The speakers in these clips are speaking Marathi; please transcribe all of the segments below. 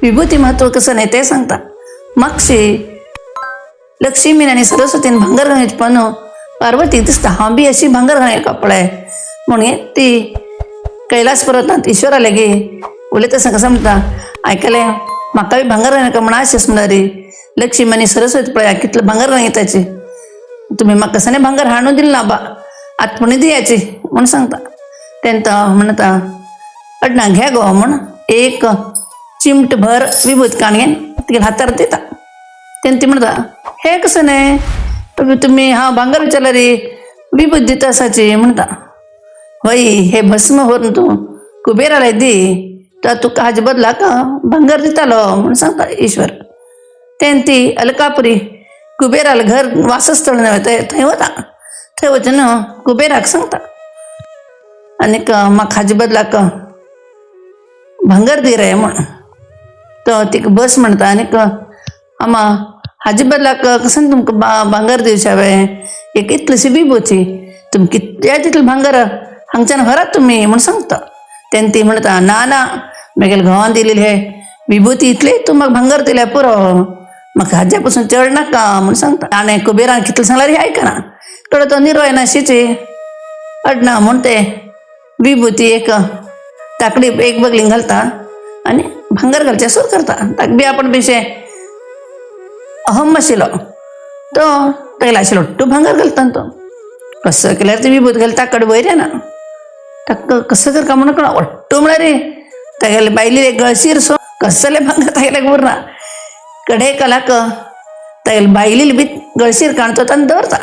विभूती महत्व कसं नाही ते सांगता. मागशी लक्ष्मीन आणि सरस्वतीन भांगर घालण्याची पण पार्वती दिसता हा बी अशी भांगर घालणे कपडा आहे म्हणून ती कैलास पर्वतांत ईश्वराला गे उलय तसं कसं म्हणता ऐकायला म्हाका बी भांगर घालणे का म्हणा अशेंच म्हणा रे. लक्ष्मी आणि सरस्वती पळया कितलं भांगर घालताचे तुम्ही म्हाका कसं नाही भांगर हाणून दिलं ना बा आतपणी दियाची म्हणून सांगता. त्यांना म्हणता अडना घ्या गो म्हण एक चिमट भर विभूत काणगेन तिला हातार देता. त्यांनी ती म्हणता हे कसं नाही तुम्ही हा भांगर विचारला रे विभूत दिता असाची म्हणता. होय हे भस्म होऊन तू कुबेराला दे तर तुका हाजे बदला का भांगर दितालो म्हणून सांगता ईश्वर. त्यांनी ती अलकापुरी कुबेराला घर वासस्थळ नव्हे थंय होता. थंय वचन कुबेराक सांगता आणि म्हाका हाजे बदलाक भांगर दे रे म्हण. तो तिका बस म्हणता आणि आमा हाजे बदलाक कसं तुमकां भांगर दिवचे हांवें एक इतलीशी विभूती तुमी कितल्या तितलें भांगर हांगच्यान व्हरात तुमी म्हण सांगता. तेन्ना ती म्हणटा ना ना म्हगेल्या घोवान दिलेली हे विभूती इतली तूं म्हाका भांगर दिल्या पुरो म्हाका हाज्या पासून चड नाका म्हण सांगता. आनी कुबेरान कितलें सांगल्यार आयकना थोडो तो निरोय नाशिची अडना म्हण ते विभूती एक ताकडी एक बगलीन घालता आनी भांगर घालचे सूर करता. ताका बी आपण बेशे अहम आशिल्लो तो ताका आशिल्लो तूं भांगर घालता तो कसं केल्यार ती विभूत घालता ताकडे वयर ना ताका कसं कर का म्हणून कळना ಒಟ್ಟು म्हळ्यार तागेले बायली गळशीर सो कसले भांगर तागेले उरना कडे कलाक तागेले बायली बी गळशीर काणतो तान दवरता.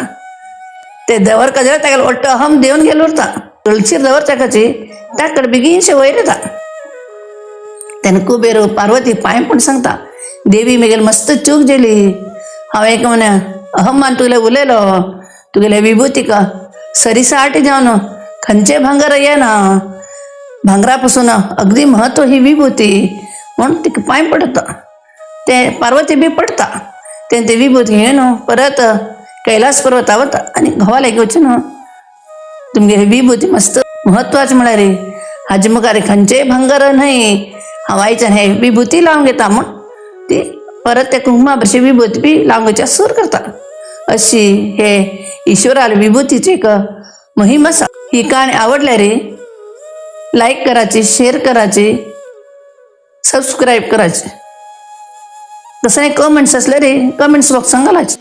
ते दवरका जाल्यार तागेले ಒಟ್ಟು अहम देवन गेलो उरता गळशीर दवरच्याकाची ताकडे बेगीनशे वयर येता. तेन्ना कुबेर पार्वती पांय पण सांगता देवी म्हगेली मस्त चूक जेली हांवें एक म्हणे अहमान तुगेले उलयलो तुगेले विभूतीक सरिसा आटी जावन खंयचे भांगर येना भांगरा पासून अगदी महत्व ही विभूती म्हणून तिका पांय पडता. ते पार्वती बी पडता. तेन्ना ते विभूती घेवन परत कैलास पर्वता वता आनी घोवाले घेवचे न्हू तुमगे विभूती मस्त महत्वाचे म्हळ्यार हाजे मुखार खंयचेय भांगर न्हय हांव आयच्यान हे विभूती लावन घेता म्हूण ती परत ते कुंकुमा भरशी विभूती बी लावन घेवच्या सूर करता. अशी हे ईश्वराला विभूतीची एक मोहीम आसा. ही काणी आवडल्यार लाईक करायची शेअर करायची सबस्क्राईब करायची. तसं कमेंट्स असल्यार कमेंट्स बॉक्सान घालायचे.